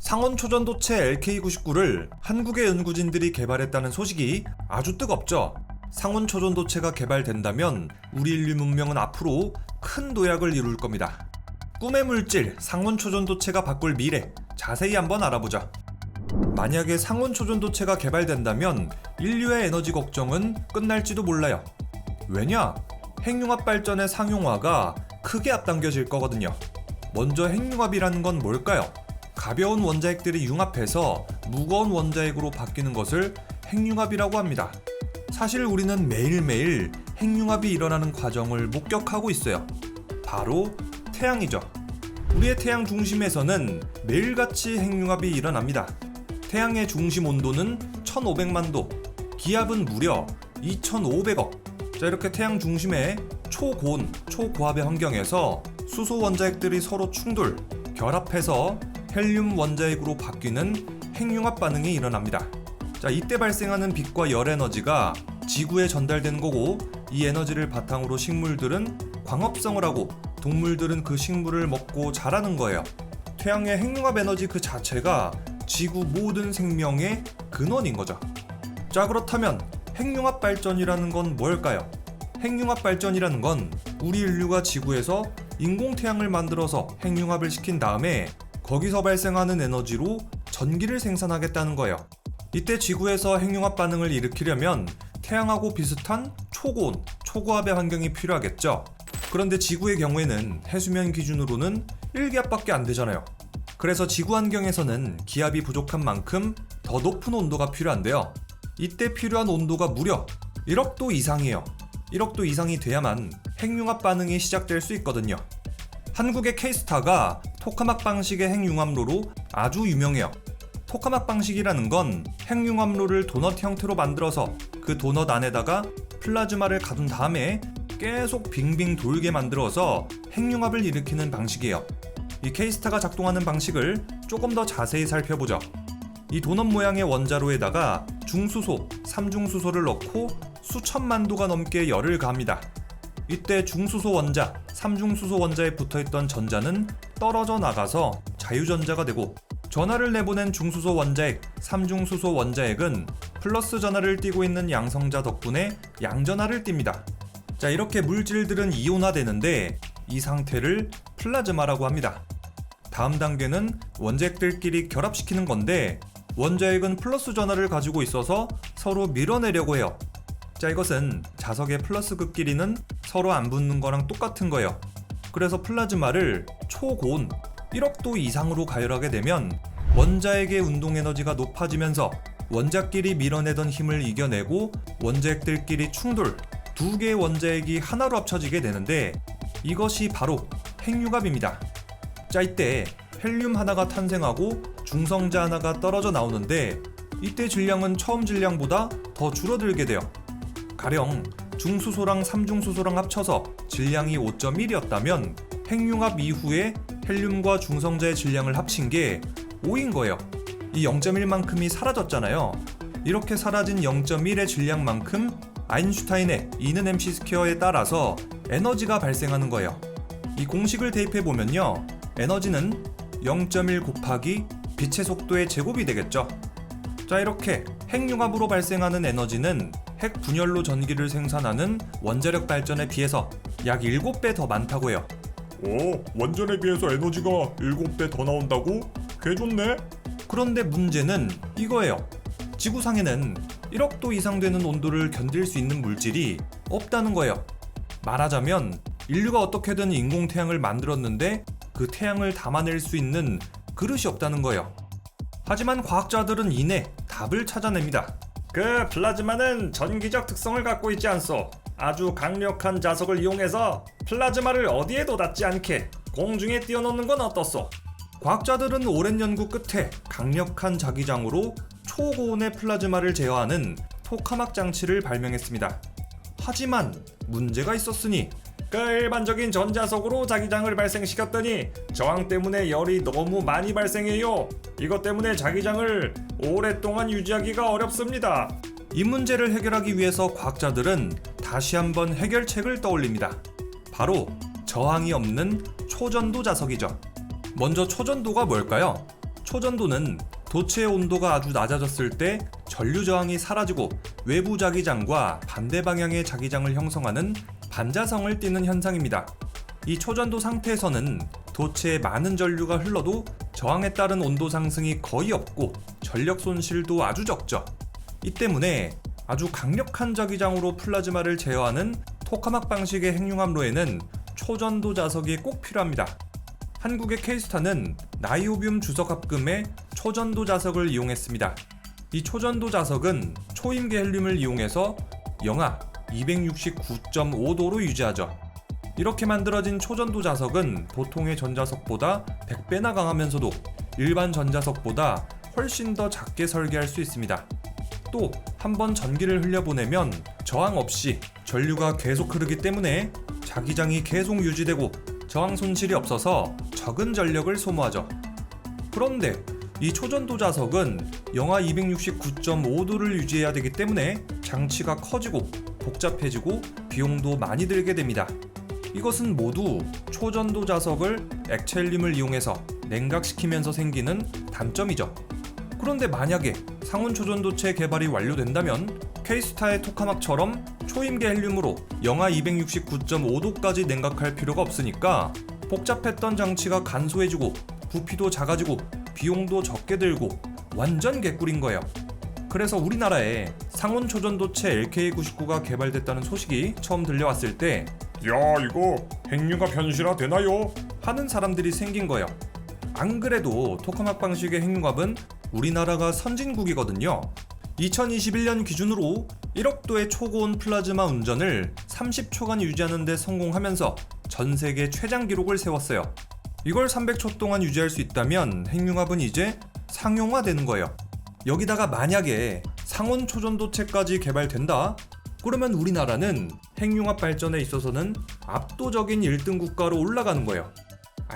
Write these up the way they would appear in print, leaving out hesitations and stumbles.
상온 초전도체 LK99를 한국의 연구진들이 개발했다는 소식이 아주 뜨겁죠. 상온 초전도체가 개발된다면 우리 인류 문명은 앞으로 큰 도약을 이룰 겁니다. 꿈의 물질 상온 초전도체가 바꿀 미래, 자세히 한번 알아보자. 만약에 상온 초전도체가 개발된다면 인류의 에너지 걱정은 끝날지도 몰라요. 왜냐? 핵융합 발전의 상용화가 크게 앞당겨질 거거든요. 먼저 핵융합이라는 건 뭘까요? 가벼운 원자핵들이 융합해서 무거운 원자핵으로 바뀌는 것을 핵융합이라고 합니다. 사실 우리는 매일매일 핵융합이 일어나는 과정을 목격하고 있어요. 바로 태양이죠. 우리의 태양 중심에서는 매일같이 핵융합이 일어납니다. 태양의 중심 온도는 1500만 도, 기압은 무려 2500억. 이렇게 태양 중심의 초고온, 초고압의 환경에서 수소 원자핵들이 서로 충돌, 결합해서 헬륨 원자핵으로 바뀌는 핵융합 반응이 일어납니다. 이때 발생하는 빛과 열 에너지가 지구에 전달되는 거고, 이 에너지를 바탕으로 식물들은 광합성을 하고 동물들은 그 식물을 먹고 자라는 거예요. 태양의 핵융합 에너지 그 자체가 지구 모든 생명의 근원인 거죠. 그렇다면 핵융합 발전이라는 건 뭘까요? 핵융합 발전이라는 건 우리 인류가 지구에서 인공태양을 만들어서 핵융합을 시킨 다음에 거기서 발생하는 에너지로 전기를 생산하겠다는 거예요. 이때 지구에서 핵융합 반응을 일으키려면 태양하고 비슷한 초고온, 초고압의 환경이 필요하겠죠. 그런데 지구의 경우에는 해수면 기준으로는 1기압밖에 안 되잖아요. 그래서 지구 환경에서는 기압이 부족한 만큼 더 높은 온도가 필요한데요. 이때 필요한 온도가 무려 1억 도 이상이에요. 1억 도 이상이 돼야만 핵융합 반응이 시작될 수 있거든요. 한국의 K스타가 토카막 방식의 핵융합로로 아주 유명해요. 토카막 방식이라는 건 핵융합로를 도넛 형태로 만들어서 그 도넛 안에다가 플라즈마를 가둔 다음에 계속 빙빙 돌게 만들어서 핵융합을 일으키는 방식이에요. 이 K스타가 작동하는 방식을 조금 더 자세히 살펴보죠. 이 도넛 모양의 원자로에다가 중수소, 삼중수소를 넣고 수천만 도가 넘게 열을 가합니다. 이때 중수소 원자, 삼중수소 원자에 붙어있던 전자는 떨어져 나가서 자유전자가 되고, 전하를 내보낸 중수소 원자핵, 삼중수소 원자핵은 플러스 전하를 띠고 있는 양성자 덕분에 양전하를 띱니다. 이렇게 물질들은 이온화되는데 이 상태를 플라즈마라고 합니다. 다음 단계는 원자핵들끼리 결합시키는 건데, 원자핵은 플러스 전하를 가지고 있어서 서로 밀어내려고 해요. 이것은 자석의 플러스 극끼리는 서로 안 붙는 거랑 똑같은 거예요. 그래서 플라즈마를 초고온 1억 도 이상으로 가열하게 되면 원자핵의 운동 에너지가 높아지면서 원자끼리 밀어내던 힘을 이겨내고 원자핵들끼리 충돌, 두 개의 원자핵이 하나로 합쳐지게 되는데, 이것이 바로 핵융합입니다. 이때 헬륨 하나가 탄생하고 중성자 하나가 떨어져 나오는데, 이때 질량은 처음 질량보다 더 줄어들게 돼요. 가령 중수소랑 삼중수소랑 합쳐서 질량이 5.1이었다면 핵융합 이후에 헬륨과 중성자의 질량을 합친 게 5인 거예요. 이 0.1만큼이 사라졌잖아요. 이렇게 사라진 0.1의 질량만큼 아인슈타인의 E는 mc 스퀘어에 따라서 에너지가 발생하는 거예요. 이 공식을 대입해보면요, 에너지는 0.1 곱하기 빛의 속도의 제곱이 되겠죠. 이렇게 핵융합으로 발생하는 에너지는 핵 분열로 전기를 생산하는 원자력 발전에 비해서 약 7배 더 많다고 해요. 오, 원전에 비해서 에너지가 7배 더 나온다고? 꽤 좋네? 그런데 문제는 이거예요. 지구상에는 1억 도 이상 되는 온도를 견딜 수 있는 물질이 없다는 거예요. 말하자면 인류가 어떻게든 인공태양을 만들었는데 그 태양을 담아낼 수 있는 그릇이 없다는 거예요. 하지만 과학자들은 이내 답을 찾아냅니다. 그 플라즈마는 전기적 특성을 갖고 있지 않소. 아주 강력한 자석을 이용해서 플라즈마를 어디에도 닿지 않게 공중에 띄워놓는 건 어떻소? 과학자들은 오랜 연구 끝에 강력한 자기장으로 초고온의 플라즈마를 제어하는 토카막 장치를 발명했습니다. 하지만 문제가 있었으니 그 일반적인 전자석으로 자기장을 발생시켰더니 저항 때문에 열이 너무 많이 발생해요. 이것 때문에 자기장을 오랫동안 유지하기가 어렵습니다. 이 문제를 해결하기 위해서 과학자들은 다시 한번 해결책을 떠올립니다. 바로 저항이 없는 초전도 자석이죠. 먼저 초전도가 뭘까요? 초전도는 도체의 온도가 아주 낮아졌을 때 전류 저항이 사라지고 외부 자기장과 반대 방향의 자기장을 형성하는 반자성을 띠는 현상입니다. 이 초전도 상태에서는 도체에 많은 전류가 흘러도 저항에 따른 온도 상승이 거의 없고 전력 손실도 아주 적죠. 이 때문에 아주 강력한 자기장으로 플라즈마를 제어하는 토카막 방식의 핵융합로에는 초전도 자석이 꼭 필요합니다. 한국의 K스타는 나이오뷴 주석합금의 초전도 자석을 이용했습니다. 이 초전도 자석은 초임계 헬륨을 이용해서 영하 269.5도로 유지하죠. 이렇게 만들어진 초전도 자석은 보통의 전자석보다 100배나 강하면서도 일반 전자석보다 훨씬 더 작게 설계할 수 있습니다. 또 한번 전기를 흘려보내면 저항 없이 전류가 계속 흐르기 때문에 자기장이 계속 유지되고 저항 손실이 없어서 적은 전력을 소모하죠. 그런데 이 초전도 자석은 영하 269.5도를 유지해야 되기 때문에 장치가 커지고 복잡해지고 비용도 많이 들게 됩니다. 이것은 모두 초전도 자석을 액체 헬륨을 이용해서 냉각시키면서 생기는 단점이죠. 그런데 만약에 상온 초전도체 개발이 완료된다면 K스타의 토카막처럼 초임계 헬륨으로 영하 269.5도까지 냉각할 필요가 없으니까 복잡했던 장치가 간소해지고 부피도 작아지고 비용도 적게 들고 완전 개꿀인 거예요. 그래서 우리나라에 상온 초전도체 LK99가 개발됐다는 소식이 처음 들려왔을 때 야, 이거 핵융합 현실화 되나요? 하는 사람들이 생긴 거예요. 안 그래도 토카막 방식의 핵융합은 우리나라가 선진국이거든요. 2021년 기준으로 1억도의 초고온 플라즈마 운전을 30초간 유지하는 데 성공하면서 전 세계 최장 기록을 세웠어요. 이걸 300초 동안 유지할 수 있다면 핵융합은 이제 상용화되는 거예요. 여기다가 만약에 상온 초전도체까지 개발된다? 그러면 우리나라는 핵융합 발전에 있어서는 압도적인 1등 국가로 올라가는 거예요.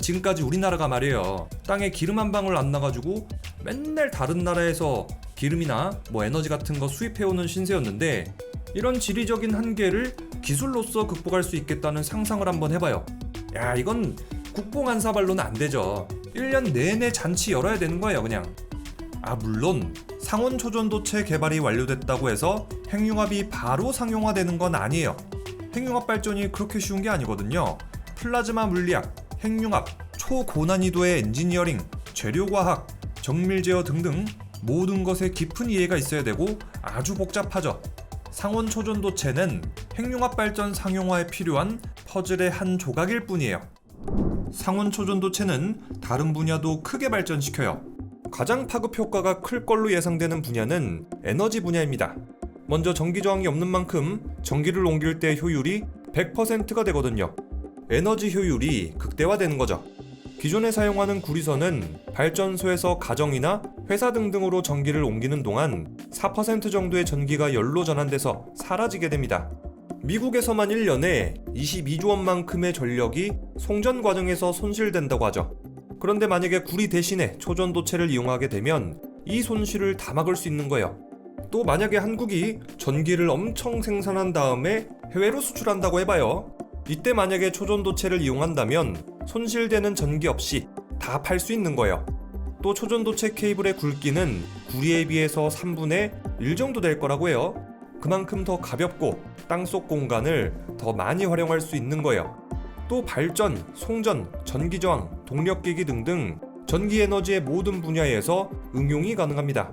지금까지 우리나라가 말이에요, 땅에 기름 한 방울 안 나가지고 맨날 다른 나라에서 기름이나 에너지 같은 거 수입해오는 신세였는데, 이런 지리적인 한계를 기술로서 극복할 수 있겠다는 상상을 한번 해봐요. 야, 이건 국뽕 사발로는 안 되죠. 1년 내내 잔치 열어야 되는 거예요, 그냥. 물론 상온 초전도체 개발이 완료됐다고 해서 핵융합이 바로 상용화되는 건 아니에요. 핵융합 발전이 그렇게 쉬운 게 아니거든요. 플라즈마 물리학, 핵융합, 초고난이도의 엔지니어링, 재료과학, 정밀 제어 등등 모든 것에 깊은 이해가 있어야 되고 아주 복잡하죠. 상온 초전도체는 핵융합 발전 상용화에 필요한 퍼즐의 한 조각일 뿐이에요. 상온 초전도체는 다른 분야도 크게 발전시켜요. 가장 파급 효과가 클 걸로 예상되는 분야는 에너지 분야입니다. 먼저 전기 저항이 없는 만큼 전기를 옮길 때 효율이 100%가 되거든요. 에너지 효율이 극대화되는 거죠. 기존에 사용하는 구리선은 발전소에서 가정이나 회사 등등으로 전기를 옮기는 동안 4% 정도의 전기가 열로 전환돼서 사라지게 됩니다. 미국에서만 1년에 22조 원만큼의 전력이 송전 과정에서 손실된다고 하죠. 그런데 만약에 구리 대신에 초전도체를 이용하게 되면 이 손실을 다 막을 수 있는 거예요. 또 만약에 한국이 전기를 엄청 생산한 다음에 해외로 수출한다고 해봐요. 이때 만약에 초전도체를 이용한다면 손실되는 전기 없이 다 팔 수 있는 거예요. 또 초전도체 케이블의 굵기는 구리에 비해서 3분의 1 정도 될 거라고 해요. 그만큼 더 가볍고 땅속 공간을 더 많이 활용할 수 있는 거예요. 또 발전, 송전, 전기저항, 동력기기 등등 전기에너지의 모든 분야에서 응용이 가능합니다.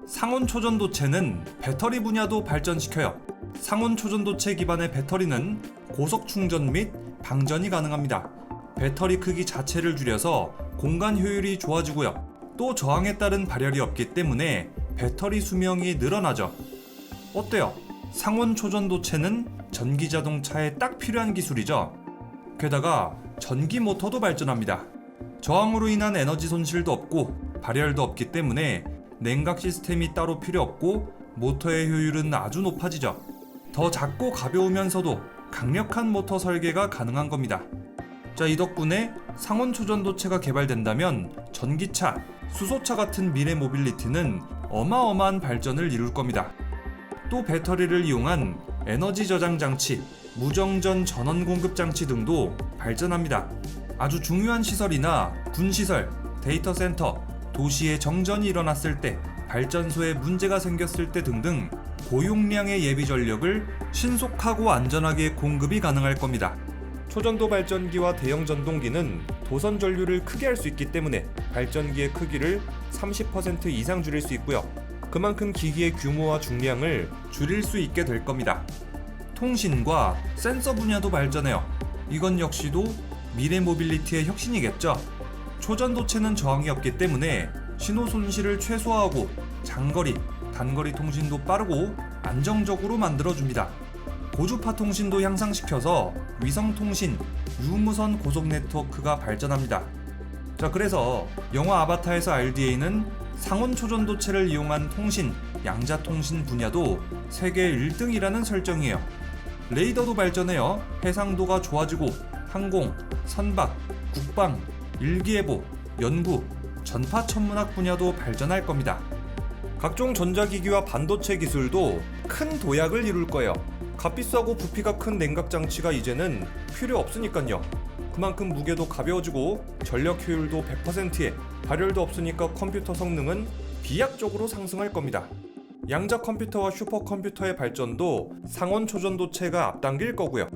상온 초전도체는 배터리 분야도 발전시켜요. 상온 초전도체 기반의 배터리는 고속 충전 및 방전이 가능합니다. 배터리 크기 자체를 줄여서 공간 효율이 좋아지고요. 또 저항에 따른 발열이 없기 때문에 배터리 수명이 늘어나죠. 어때요? 상온 초전도체는 전기 자동차에 딱 필요한 기술이죠. 게다가 전기 모터도 발전합니다. 저항으로 인한 에너지 손실도 없고 발열도 없기 때문에 냉각 시스템이 따로 필요 없고 모터의 효율은 아주 높아지죠. 더 작고 가벼우면서도 강력한 모터 설계가 가능한 겁니다. 이 덕분에 상온 초전도체가 개발된다면 전기차, 수소차 같은 미래 모빌리티는 어마어마한 발전을 이룰 겁니다. 또 배터리를 이용한 에너지 저장 장치, 무정전 전원 공급 장치 등도 발전합니다. 아주 중요한 시설이나 군시설, 데이터 센터, 도시에 정전이 일어났을 때, 발전소에 문제가 생겼을 때 등등 고용량의 예비 전력을 신속하고 안전하게 공급이 가능할 겁니다. 초전도 발전기와 대형 전동기는 도선 전류를 크게 할 수 있기 때문에 발전기의 크기를 30% 이상 줄일 수 있고요. 그만큼 기기의 규모와 중량을 줄일 수 있게 될 겁니다. 통신과 센서 분야도 발전해요. 이건 역시도 미래 모빌리티의 혁신이겠죠. 초전도체는 저항이 없기 때문에 신호 손실을 최소화하고 장거리, 단거리 통신도 빠르고 안정적으로 만들어줍니다. 고주파 통신도 향상시켜서 위성통신, 유무선 고속 네트워크가 발전합니다. 자, 그래서 영화 아바타에서 RDA는 상온 초전도체를 이용한 통신, 양자통신 분야도 세계 1등이라는 설정이에요. 레이더도 발전해요. 해상도가 좋아지고 항공, 선박, 국방, 일기예보, 연구, 전파천문학 분야도 발전할 겁니다. 각종 전자기기와 반도체 기술도 큰 도약을 이룰 거예요. 값비싸고 부피가 큰 냉각 장치가 이제는 필요 없으니까요. 그만큼 무게도 가벼워지고 전력 효율도 100%에 발열도 없으니까 컴퓨터 성능은 비약적으로 상승할 겁니다. 양자 컴퓨터와 슈퍼컴퓨터의 발전도 상온 초전도체가 앞당길 거고요.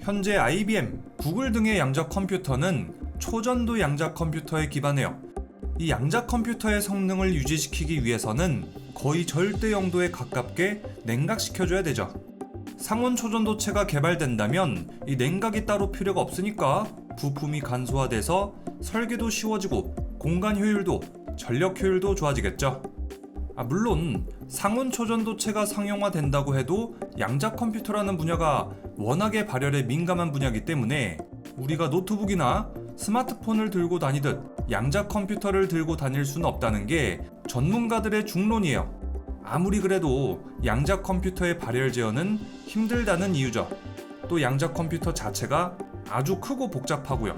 현재 IBM, 구글 등의 양자 컴퓨터는 초전도 양자 컴퓨터에 기반해요. 이 양자 컴퓨터의 성능을 유지시키기 위해서는 거의 절대 영도에 가깝게 냉각시켜줘야 되죠. 상온 초전도체가 개발된다면 이 냉각이 따로 필요가 없으니까 부품이 간소화돼서 설계도 쉬워지고 공간 효율도, 전력 효율도 좋아지겠죠. 물론 상온 초전도체가 상용화된다고 해도 양자 컴퓨터라는 분야가 워낙에 발열에 민감한 분야이기 때문에 우리가 노트북이나 스마트폰을 들고 다니듯 양자 컴퓨터를 들고 다닐 수는 없다는 게 전문가들의 중론이에요. 아무리 그래도 양자 컴퓨터의 발열 제어는 힘들다는 이유죠. 또 양자 컴퓨터 자체가 아주 크고 복잡하고요.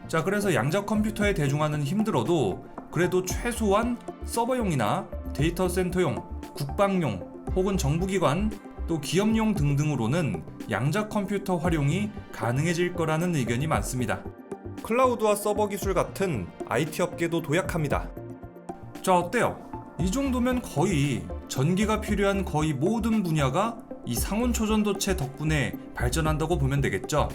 자, 그래서 양자 컴퓨터에 대중화는 힘들어도 그래도 최소한 서버용이나 데이터 센터용, 국방용, 혹은 정부기관, 또 기업용 등등으로는 양자 컴퓨터 활용이 가능해질 거라는 의견이 많습니다. 클라우드와 서버 기술 같은 IT 업계도 도약합니다. 자, 어때요? 이 정도면 거의 전기가 필요한 거의 모든 분야가 이 상온 초전도체 덕분에 발전한다고 보면 되겠죠.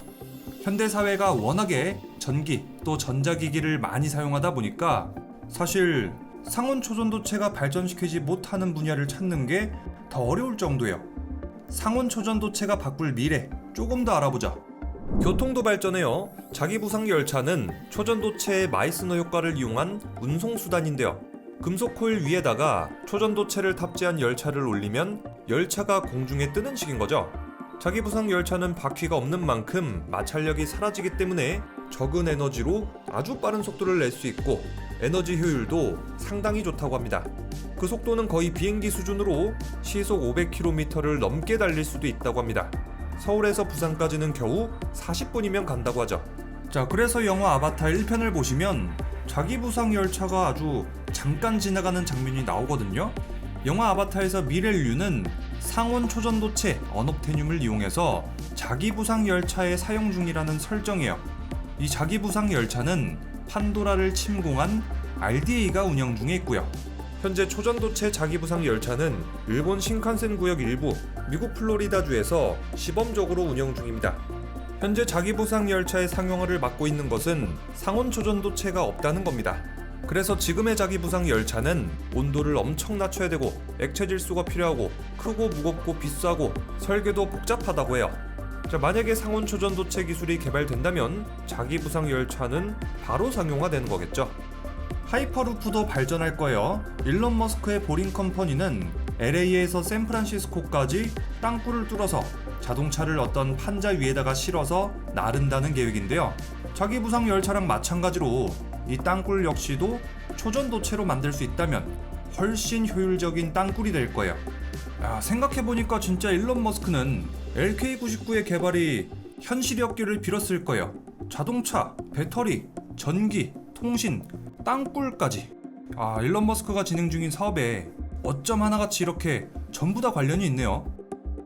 현대사회가 워낙에 전기 또 전자기기를 많이 사용하다 보니까 사실 상온 초전도체가 발전시키지 못하는 분야를 찾는 게 더 어려울 정도예요. 상온 초전도체가 바꿀 미래 조금 더 알아보자. 교통도 발전해요. 자기부상 열차는 초전도체의 마이스너 효과를 이용한 운송수단인데요. 금속 코일 위에다가 초전도체를 탑재한 열차를 올리면 열차가 공중에 뜨는 식인 거죠. 자기부상 열차는 바퀴가 없는 만큼 마찰력이 사라지기 때문에 적은 에너지로 아주 빠른 속도를 낼 수 있고 에너지 효율도 상당히 좋다고 합니다. 그 속도는 거의 비행기 수준으로 시속 500km를 넘게 달릴 수도 있다고 합니다. 서울에서 부산까지는 겨우 40분이면 간다고 하죠. 자, 그래서 영화 아바타 1편을 보시면 자기부상 열차가 아주 잠깐 지나가는 장면이 나오거든요. 영화 아바타에서 미래 인류는 상온 초전도체 언옵테늄을 이용해서 자기부상 열차에 사용 중이라는 설정이에요. 이 자기부상 열차는 판도라를 침공한 RDA가 운영 중에 있고요. 현재 초전도체 자기부상 열차는 일본 신칸센 구역 일부, 미국 플로리다주에서 시범적으로 운영 중입니다. 현재 자기부상 열차의 상용화를 맡고 있는 것은 상온 초전도체가 없다는 겁니다. 그래서 지금의 자기부상 열차는 온도를 엄청 낮춰야 되고 액체 질소가 필요하고 크고 무겁고 비싸고 설계도 복잡하다고 해요. 자, 만약에 상온 초전도체 기술이 개발된다면 자기부상 열차는 바로 상용화되는 거겠죠. 하이퍼루프도 발전할 거예요. 일론 머스크의 보링 컴퍼니는 LA에서 샌프란시스코까지 땅굴을 뚫어서 자동차를 어떤 판자 위에다가 실어서 나른다는 계획인데요. 자기부상 열차랑 마찬가지로 이 땅굴 역시도 초전도체로 만들 수 있다면 훨씬 효율적인 땅굴이 될 거예요. 생각해보니까 진짜 일론 머스크는 LK99의 개발이 현실이었기를 빌었을 거예요. 자동차, 배터리, 전기, 통신, 땅굴까지. 일론 머스크가 진행 중인 사업에 어쩜 하나같이 이렇게 전부 다 관련이 있네요.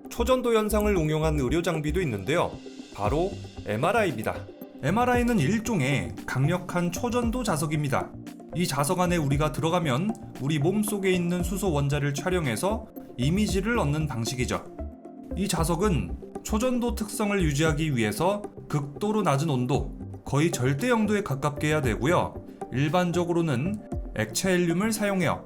초전도 현상을 응용한 의료 장비도 있는데요. 바로 MRI입니다. MRI는 일종의 강력한 초전도 자석입니다. 이 자석 안에 우리가 들어가면 우리 몸속에 있는 수소 원자를 촬영해서 이미지를 얻는 방식이죠. 이 자석은 초전도 특성을 유지하기 위해서 극도로 낮은 온도, 거의 절대 영도에 가깝게 해야 되고요. 일반적으로는 액체 헬륨을 사용해요.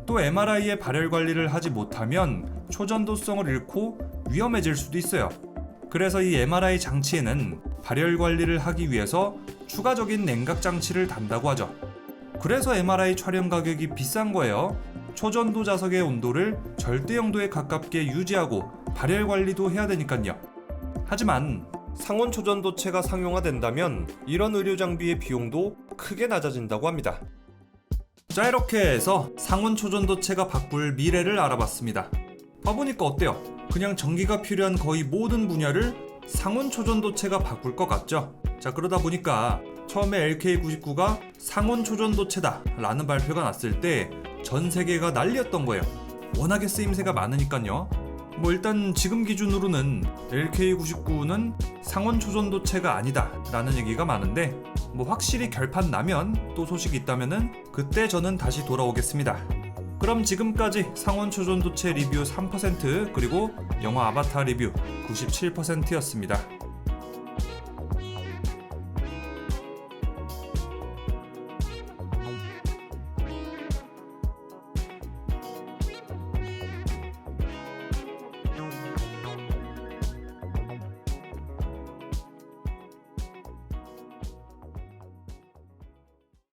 또 MRI의 발열 관리를 하지 못하면 초전도성을 잃고 위험해질 수도 있어요. 그래서 이 MRI 장치에는 발열 관리를 하기 위해서 추가적인 냉각 장치를 단다고 하죠. 그래서 MRI 촬영 가격이 비싼 거예요. 초전도 자석의 온도를 절대 영도에 가깝게 유지하고 발열 관리도 해야 되니까요. 하지만 상온 초전도체가 상용화된다면 이런 의료 장비의 비용도 크게 낮아진다고 합니다. 자, 이렇게 해서 상온 초전도체가 바꿀 미래를 알아봤습니다. 봐보니까 어때요? 그냥 전기가 필요한 거의 모든 분야를 상온 초전도체가 바꿀 것 같죠? 자, 그러다 보니까 처음에 LK99가 상온 초전도체다 라는 발표가 났을 때 전 세계가 난리였던 거예요. 워낙에 쓰임새가 많으니까요. 일단 지금 기준으로는 LK99는 상온 초전도체가 아니다 라는 얘기가 많은데 확실히 결판 나면 또 소식이 있다면은 그때 저는 다시 돌아오겠습니다. 그럼 지금까지 상온 초전도체 리뷰 3% 그리고 영화 아바타 리뷰 97%였습니다.